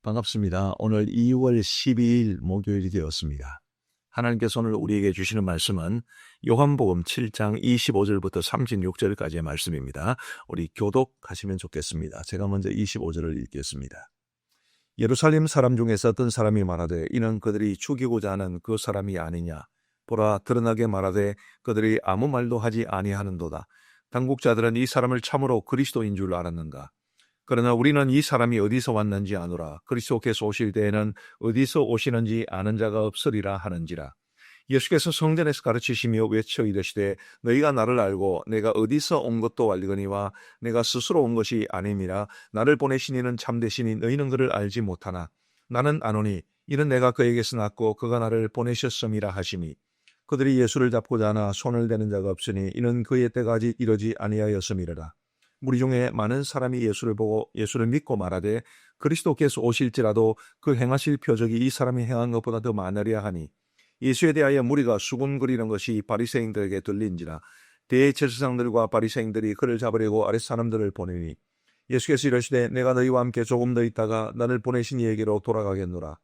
반갑습니다. 오늘 2월 12일 목요일이 되었습니다. 하나님께서 오늘 우리에게 주시는 말씀은 요한복음 7장 25절부터 36절까지의 말씀입니다. 우리 교독하시면 좋겠습니다. 제가 먼저 25절을 읽겠습니다. 예루살렘 사람 중에서 어떤 사람이 말하되 이는 그들이 죽이고자 하는 그 사람이 아니냐. 보라, 드러나게 말하되 그들이 아무 말도 하지 아니하는도다. 당국자들은 이 사람을 참으로 그리스도인 줄 알았는가. 그러나 우리는 이 사람이 어디서 왔는지 아노라. 그리스도께서 오실 때에는 어디서 오시는지 아는 자가 없으리라 하는지라. 예수께서 성전에서 가르치시며 외쳐 이르시되 너희가 나를 알고 내가 어디서 온 것도 알거니와 내가 스스로 온 것이 아님이라. 나를 보내신 이는 참되시니 너희는 그를 알지 못하나 나는 아노니 이는 내가 그에게서 났고 그가 나를 보내셨음이라 하시니. 그들이 예수를 잡고자 하나 손을 대는 자가 없으니 이는 그의 때가 아직 이르지 아니하였음이라. 무리 중에 많은 사람이 예수를 보고 예수를 믿고 말하되 그리스도께서 오실지라도 그 행하실 표적이 이 사람이 행한 것보다 더 많으리라 하니. 예수에 대하여 무리가 수군거리는 것이 바리새인들에게 들린지라. 대제사장들과 바리새인들이 그를 잡으려고 아랫 사람들을 보내니 예수께서 이르시되 내가 너희와 함께 조금 더 있다가 나를 보내신 이에게로 돌아가겠노라.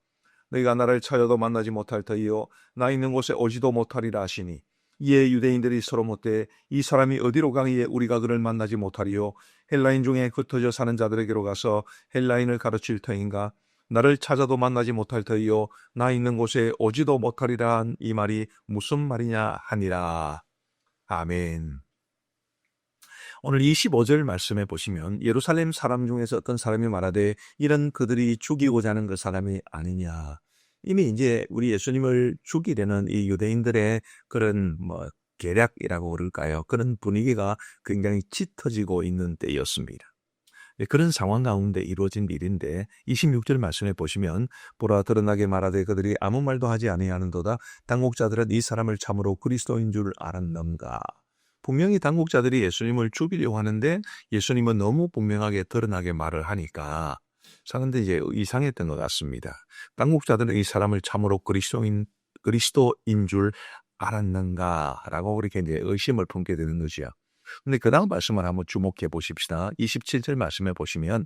너희가 나를 찾아도 만나지 못할 터이요 나 있는 곳에 오지도 못하리라 하시니. 이에 유대인들이 서로 묻되 이 사람이 어디로 가기에 우리가 그를 만나지 못하리요. 헬라인 중에 흩어져 사는 자들에게로 가서 헬라인을 가르칠 터인가. 나를 찾아도 만나지 못할 터이요 나 있는 곳에 오지도 못하리라 한 이 말이 무슨 말이냐 하니라. 아멘. 오늘 25절 말씀에 보시면 예루살렘 사람 중에서 어떤 사람이 말하되 이런 그들이 죽이고자 하는 그 사람이 아니냐. 이미 이제 우리 예수님을 죽이려는 이 유대인들의 그런 계략이라고 그럴까요? 그런 분위기가 굉장히 짙어지고 있는 때였습니다. 그런 상황 가운데 이루어진 일인데 26절 말씀에 보시면 보라, 드러나게 말하되 그들이 아무 말도 하지 아니하는도다. 당국자들은 이 사람을 참으로 그리스도인 줄 알았는가. 분명히 당국자들이 예수님을 죽이려고 하는데 예수님은 너무 분명하게 드러나게 말을 하니까 사는데 이제 이상했던 것 같습니다. 당국자들은 이 사람을 참으로 그리스도인 줄 알았는가라고 그렇게 이제 의심을 품게 되는 거죠. 근데 그 다음 말씀을 한번 주목해 보십시다. 27절 말씀에 보시면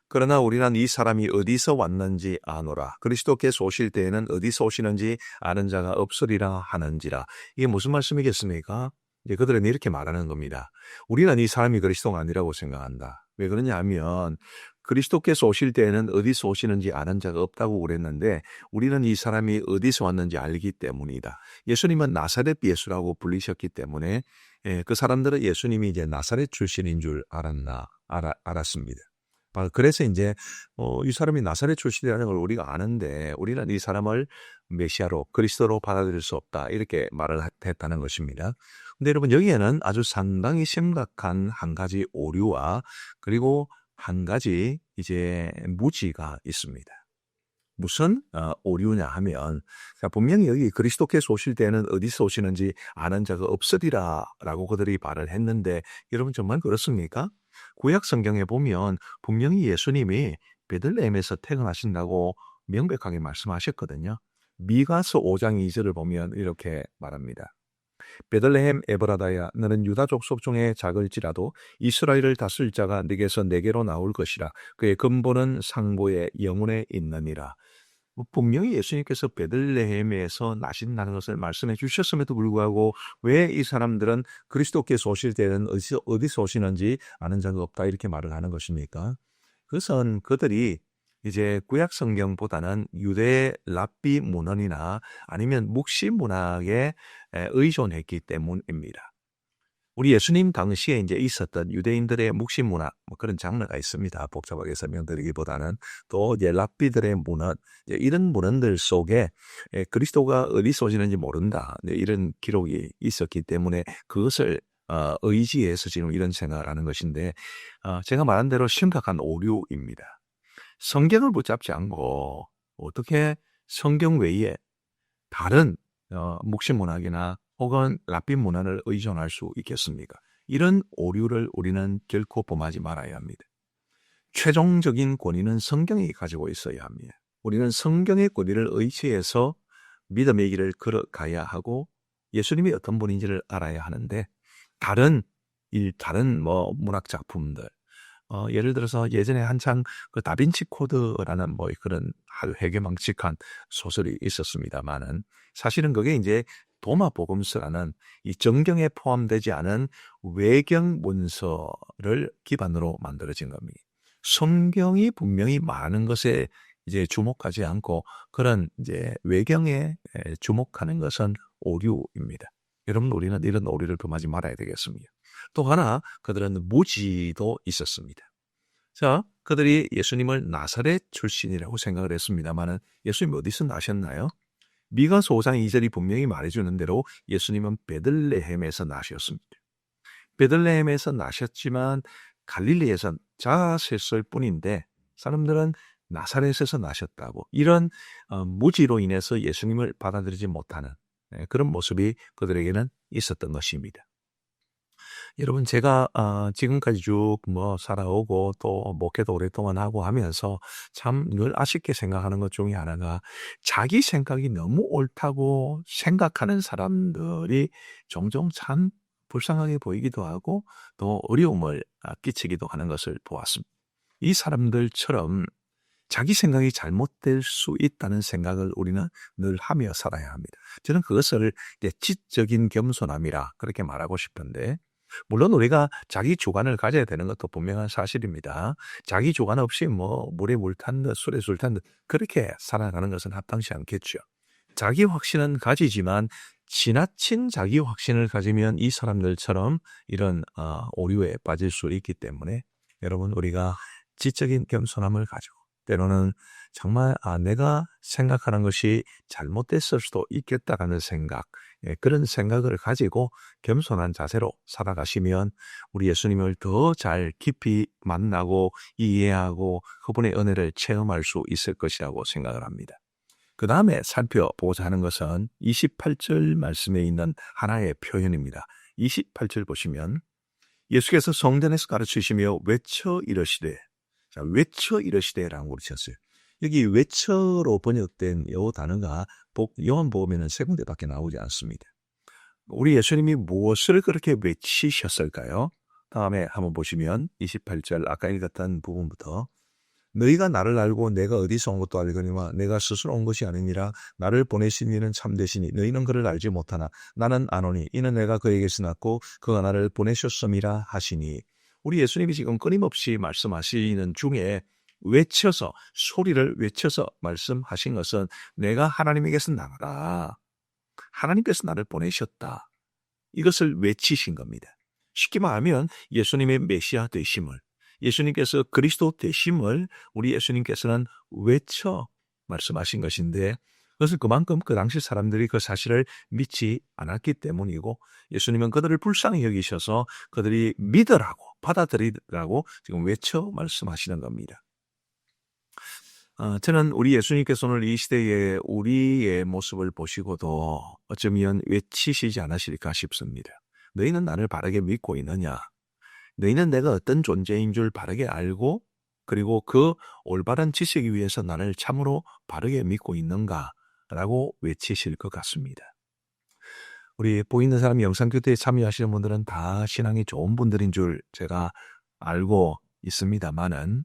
그러나 우리는 이 사람이 어디서 왔는지 아노라. 그리스도께서 오실 때에는 어디서 오시는지 아는 자가 없으리라 하는지라. 이게 무슨 말씀이겠습니까? 이제 그들은 이렇게 말하는 겁니다. 우리는 이 사람이 그리스도가 아니라고 생각한다. 왜 그러냐 하면 그리스도께서 오실 때에는 어디서 오시는지 아는 자가 없다고 그랬는데 우리는 이 사람이 어디서 왔는지 알기 때문이다. 예수님은 나사렛 예수라고 불리셨기 때문에 그 사람들은 예수님이 이제 나사렛 출신인 줄 알았습니다. 그래서 이제 이 사람이 나사렛 출신이라는 걸 우리가 아는데 우리는 이 사람을 메시아로 그리스도로 받아들일 수 없다. 이렇게 말을 했다는 것입니다. 근데 여러분 여기에는 아주 상당히 심각한 한 가지 오류와 그리고 한 가지 이제 무지가 있습니다. 무슨 오류냐 하면 분명히 여기 그리스도께서 오실 때는 어디서 오시는지 아는 자가 없으리라 라고 그들이 말을 했는데 여러분 정말 그렇습니까? 구약 성경에 보면 분명히 예수님이 베들레헴에서 태어나신다고 명백하게 말씀하셨거든요. 미가서 5장 2절을 보면 이렇게 말합니다. 베들레헴 에브라다야 너는 유다 족속 중에 작을지라도 이스라엘을 다스릴 자가 네게서 네게로 나올 것이라. 그의 근본은 상보의 영혼에 있느니라. 분명히 예수님께서 베들레헴에서 나신다는 것을 말씀해 주셨음에도 불구하고 왜 이 사람들은 그리스도께서 오실 때는 어디서 오시는지 아는 자가 없다 이렇게 말을 하는 것입니까? 그것은 그들이 이제 구약 성경보다는 유대 랍비 문헌이나 아니면 묵시 문학에 의존했기 때문입니다. 우리 예수님 당시에 이제 있었던 유대인들의 묵시 문학 그런 장르가 있습니다. 복잡하게 설명드리기보다는 또 이제 랍비들의 문헌 이런 문헌들 속에 그리스도가 어디서 오시는지 모른다 이런 기록이 있었기 때문에 그것을 의지해서 지금 이런 생각을 하는 것인데 제가 말한 대로 심각한 오류입니다. 성경을 붙잡지 않고 어떻게 성경 외에 다른 묵시 문학이나 혹은 랍비 문화를 의존할 수 있겠습니까? 이런 오류를 우리는 결코 범하지 말아야 합니다. 최종적인 권위는 성경이 가지고 있어야 합니다. 우리는 성경의 권위를 의지해서 믿음의 길을 걸어가야 하고 예수님이 어떤 분인지를 알아야 하는데 다른 문학 작품들 예를 들어서 예전에 한창 그 다빈치 코드라는 뭐 그런 아주 회개망측한 소설이 있었습니다만은 사실은 그게 이제 도마복음서라는 이 정경에 포함되지 않은 외경 문서를 기반으로 만들어진 겁니다. 성경이 분명히 많은 것에 이제 주목하지 않고 그런 이제 외경에 주목하는 것은 오류입니다. 여러분, 우리는 이런 오류를 범하지 말아야 되겠습니다. 또 하나, 그들은 무지도 있었습니다. 자, 그들이 예수님을 나사렛 출신이라고 생각을 했습니다만 예수님이 어디서 나셨나요? 미가서 5장 2절이 분명히 말해주는 대로 예수님은 베들레헴에서 나셨습니다. 베들레헴에서 나셨지만 갈릴리에서 자랐을 뿐인데 사람들은 나사렛에서 나셨다고 이런 무지로 인해서 예수님을 받아들이지 못하는 그런 모습이 그들에게는 있었던 것입니다. 여러분, 제가 지금까지 쭉 살아오고 또 목회도 오랫동안 하고 하면서 참 늘 아쉽게 생각하는 것 중에 하나가 자기 생각이 너무 옳다고 생각하는 사람들이 종종 참 불쌍하게 보이기도 하고 또 어려움을 끼치기도 하는 것을 보았습니다. 이 사람들처럼 자기 생각이 잘못될 수 있다는 생각을 우리는 늘 하며 살아야 합니다. 저는 그것을 지적인 겸손함이라 그렇게 말하고 싶은데 물론 우리가 자기 주관을 가져야 되는 것도 분명한 사실입니다. 자기 주관 없이 물에 물 탄 듯 술에 술 탄 듯 그렇게 살아가는 것은 합당치 않겠죠. 자기 확신은 가지지만 지나친 자기 확신을 가지면 이 사람들처럼 이런 오류에 빠질 수 있기 때문에 여러분, 우리가 지적인 겸손함을 가지고 때로는 정말 내가 생각하는 것이 잘못됐을 수도 있겠다라는 생각, 그런 생각을 가지고 겸손한 자세로 살아가시면 우리 예수님을 더 잘 깊이 만나고 이해하고 그분의 은혜를 체험할 수 있을 것이라고 생각을 합니다. 그 다음에 살펴보고자 하는 것은 28절 말씀에 있는 하나의 표현입니다. 28절 보시면 예수께서 성전에서 가르치시며 외쳐 이르시되, 자, 외쳐 이르시되라고 그러셨어요. 여기 외쳐로 번역된 이 단어가 요한복음에는 세 군데밖에 나오지 않습니다. 우리 예수님이 무엇을 그렇게 외치셨을까요? 다음에 한번 보시면 28절 아까 읽었던 부분부터 너희가 나를 알고 내가 어디서 온 것도 알거니와 내가 스스로 온 것이 아니니라 나를 보내신 이는 참되시니 너희는 그를 알지 못하나 나는 아노니 이는 내가 그에게서 났고 그가 나를 보내셨음이라 하시니 우리 예수님이 지금 끊임없이 말씀하시는 중에 외쳐서 소리를 외쳐서 말씀하신 것은 내가 하나님에게서 나가라. 하나님께서 나를 보내셨다. 이것을 외치신 겁니다. 쉽게 말하면 예수님의 메시아 되심을 예수님께서 그리스도 되심을 우리 예수님께서는 외쳐 말씀하신 것인데 그것은 그만큼 그 당시 사람들이 그 사실을 믿지 않았기 때문이고 예수님은 그들을 불쌍히 여기셔서 그들이 믿으라고 받아들이라고 지금 외쳐 말씀하시는 겁니다. 저는 우리 예수님께서 오늘 이 시대에 우리의 모습을 보시고도 어쩌면 외치시지 않으실까 싶습니다. 너희는 나를 바르게 믿고 있느냐? 너희는 내가 어떤 존재인 줄 바르게 알고 그리고 그 올바른 지식 위에서 나를 참으로 바르게 믿고 있는가? 라고 외치실 것 같습니다. 우리 보이는 사람 영상교대에 참여하시는 분들은 다 신앙이 좋은 분들인 줄 제가 알고 있습니다만은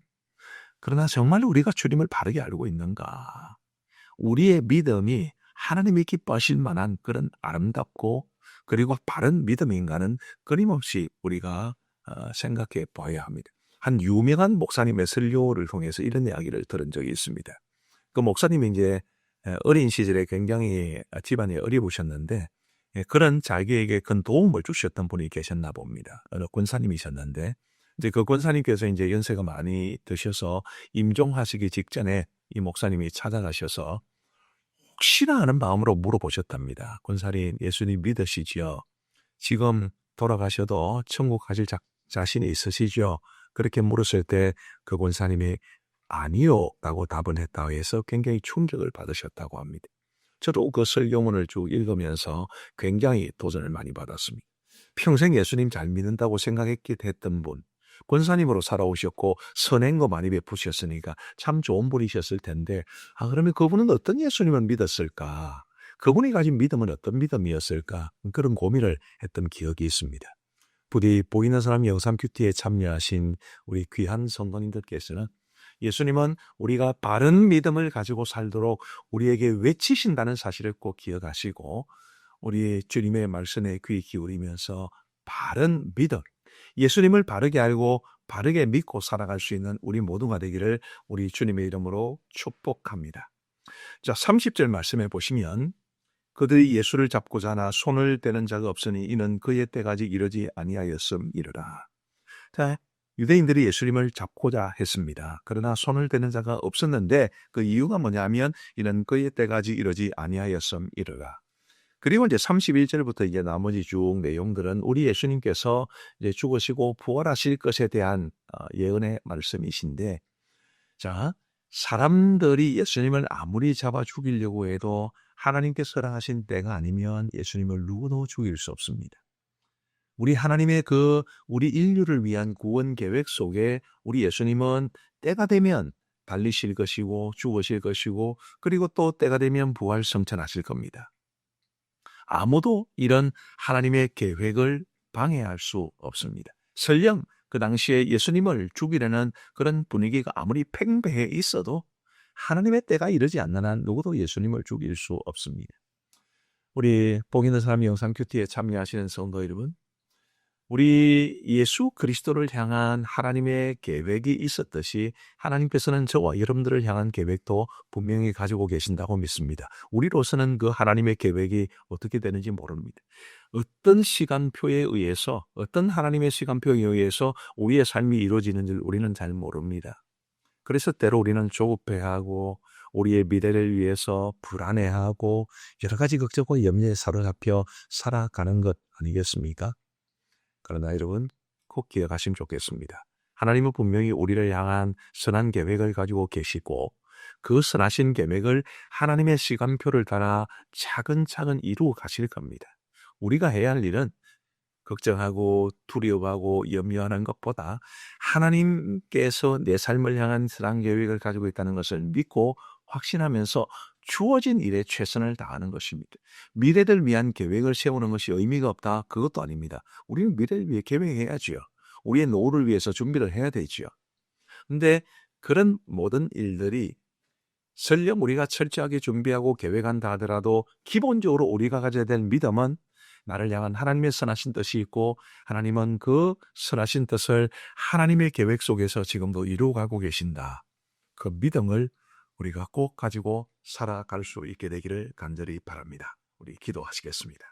그러나 정말 우리가 주님을 바르게 알고 있는가? 우리의 믿음이 하나님이 기뻐하실 만한 그런 아름답고 그리고 바른 믿음인가는 끊임없이 우리가 생각해 봐야 합니다. 한 유명한 목사님의 설교를 통해서 이런 이야기를 들은 적이 있습니다. 그 목사님이 이제 어린 시절에 굉장히 집안이 어려우셨는데 그런 자기에게 큰 도움을 주셨던 분이 계셨나 봅니다. 어느 권사님이셨는데 이제 그 권사님께서 이제 연세가 많이 드셔서 임종하시기 직전에 이 목사님이 찾아가셔서 혹시나 하는 마음으로 물어보셨답니다. 권사님, 예수님 믿으시지요? 지금 돌아가셔도 천국 가실 자신이 있으시죠? 그렇게 물었을 때 그 권사님이 아니요 라고 답을 했다고 해서 굉장히 충격을 받으셨다고 합니다. 저도 그 설교문을 쭉 읽으면서 굉장히 도전을 많이 받았습니다. 평생 예수님 잘 믿는다고 생각했기 했던 분, 권사님으로 살아오셨고 선행거 많이 베푸셨으니까 참 좋은 분이셨을 텐데 그러면 그분은 어떤 예수님을 믿었을까? 그분이 가진 믿음은 어떤 믿음이었을까? 그런 고민을 했던 기억이 있습니다. 부디 보이는 사람 영상 큐티에 참여하신 우리 귀한 성도님들께서는 예수님은 우리가 바른 믿음을 가지고 살도록 우리에게 외치신다는 사실을 꼭 기억하시고 우리 주님의 말씀에 귀 기울이면서 바른 믿음, 예수님을 바르게 알고 바르게 믿고 살아갈 수 있는 우리 모두가 되기를 우리 주님의 이름으로 축복합니다. 자, 30절 말씀해 보시면 그들이 예수를 잡고자 하나 손을 대는 자가 없으니 이는 그의 때가 아직 이르지 아니하였음이르라. 자, 유대인들이 예수님을 잡고자 했습니다. 그러나 손을 대는 자가 없었는데 그 이유가 뭐냐면 이는 그의 때가 아직 이르지 아니하였음이르라. 그리고 이제 31절부터 이제 나머지 쭉 내용들은 우리 예수님께서 이제 죽으시고 부활하실 것에 대한 예언의 말씀이신데, 자, 사람들이 예수님을 아무리 잡아 죽이려고 해도 하나님께서 허락하신 때가 아니면 예수님을 누구도 죽일 수 없습니다. 우리 하나님의 우리 인류를 위한 구원 계획 속에 우리 예수님은 때가 되면 달리실 것이고 죽으실 것이고 그리고 또 때가 되면 부활 성천하실 겁니다. 아무도 이런 하나님의 계획을 방해할 수 없습니다. 설령 그 당시에 예수님을 죽이려는 그런 분위기가 아무리 팽배해 있어도 하나님의 때가 이르지 않는 한 누구도 예수님을 죽일 수 없습니다. 우리 복 있는 사람 영상 큐티에 참여하시는 성도 여러분, 우리 예수 그리스도를 향한 하나님의 계획이 있었듯이 하나님께서는 저와 여러분들을 향한 계획도 분명히 가지고 계신다고 믿습니다. 우리로서는 그 하나님의 계획이 어떻게 되는지 모릅니다. 어떤 시간표에 의해서, 어떤 하나님의 시간표에 의해서 우리의 삶이 이루어지는지 우리는 잘 모릅니다. 그래서 때로 우리는 조급해하고 우리의 미래를 위해서 불안해하고 여러 가지 걱정과 염려에 사로잡혀 살아가는 것 아니겠습니까? 그러나 여러분 꼭 기억하시면 좋겠습니다. 하나님은 분명히 우리를 향한 선한 계획을 가지고 계시고 그 선하신 계획을 하나님의 시간표를 따라 차근차근 이루어 가실 겁니다. 우리가 해야 할 일은 걱정하고 두려워하고 염려하는 것보다 하나님께서 내 삶을 향한 선한 계획을 가지고 있다는 것을 믿고 확신하면서 주어진 일에 최선을 다하는 것입니다. 미래를 위한 계획을 세우는 것이 의미가 없다? 그것도 아닙니다. 우리는 미래를 위해 계획해야지요. 우리의 노후를 위해서 준비를 해야 되지요. 근데 그런 모든 일들이 설령 우리가 철저하게 준비하고 계획한다 하더라도 기본적으로 우리가 가져야 될 믿음은 나를 향한 하나님의 선하신 뜻이 있고 하나님은 그 선하신 뜻을 하나님의 계획 속에서 지금도 이루어가고 계신다. 그 믿음을 우리가 꼭 가지고 살아갈 수 있게 되기를 간절히 바랍니다. 우리 기도하시겠습니다.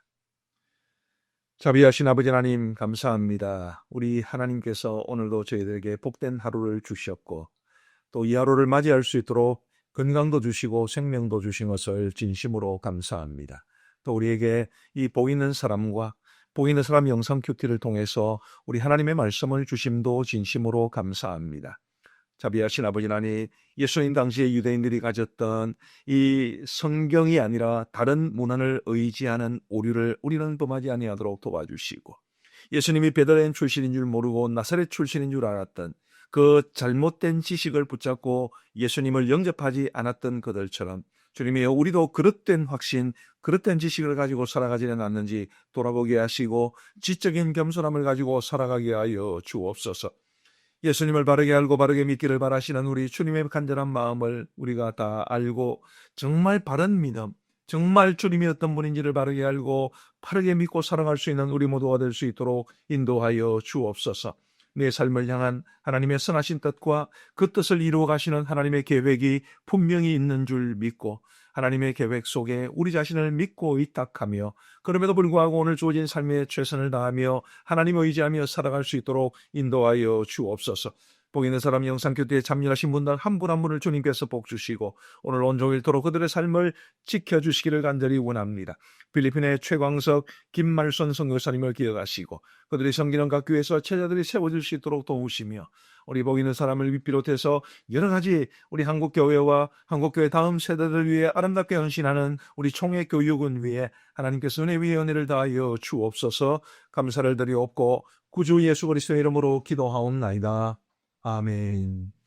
자비하신 아버지 하나님 감사합니다. 우리 하나님께서 오늘도 저희들에게 복된 하루를 주셨고 또 이 하루를 맞이할 수 있도록 건강도 주시고 생명도 주신 것을 진심으로 감사합니다. 또 우리에게 이 보이는 사람과 보이는 사람 영상 큐티를 통해서 우리 하나님의 말씀을 주심도 진심으로 감사합니다. 자비하신 아버지 하나님, 예수님 당시에 유대인들이 가졌던 이 성경이 아니라 다른 문헌을 의지하는 오류를 우리는 범하지 아니하도록 도와주시고 예수님이 베들레헴 출신인 줄 모르고 나사렛 출신인 줄 알았던 그 잘못된 지식을 붙잡고 예수님을 영접하지 않았던 그들처럼 주님이여 우리도 그릇된 확신, 그릇된 지식을 가지고 살아가지는 않는지 돌아보게 하시고 지적인 겸손함을 가지고 살아가게 하여 주옵소서. 예수님을 바르게 알고 바르게 믿기를 바라시는 우리 주님의 간절한 마음을 우리가 다 알고 정말 바른 믿음, 정말 주님이 어떤 분인지를 바르게 알고 바르게 믿고 살아갈 수 있는 우리 모두가 될 수 있도록 인도하여 주옵소서. 내 삶을 향한 하나님의 선하신 뜻과 그 뜻을 이루어 가시는 하나님의 계획이 분명히 있는 줄 믿고 하나님의 계획 속에 우리 자신을 믿고 의탁하며 그럼에도 불구하고 오늘 주어진 삶에 최선을 다하며 하나님을 의지하며 살아갈 수 있도록 인도하여 주옵소서. 복 있는 사람 영상 큐티에 참여하신 분들 한 분 한 분을 주님께서 복 주시고 오늘 온종일토록 그들의 삶을 지켜주시기를 간절히 원합니다. 필리핀의 최광석, 김말선 선교사님을 기억하시고 그들이 섬기는 각 교회에서 제자들이 세워질 수 있도록 도우시며 우리 복 있는 사람을 비롯해서 여러 가지 우리 한국교회와 한국교회 다음 세대들 위해 아름답게 헌신하는 우리 총회 교육은 위에 하나님께서 은혜 위에 은혜를 다하여 주옵소서. 감사를 드리옵고 구주 예수 그리스도의 이름으로 기도하옵나이다. 아멘.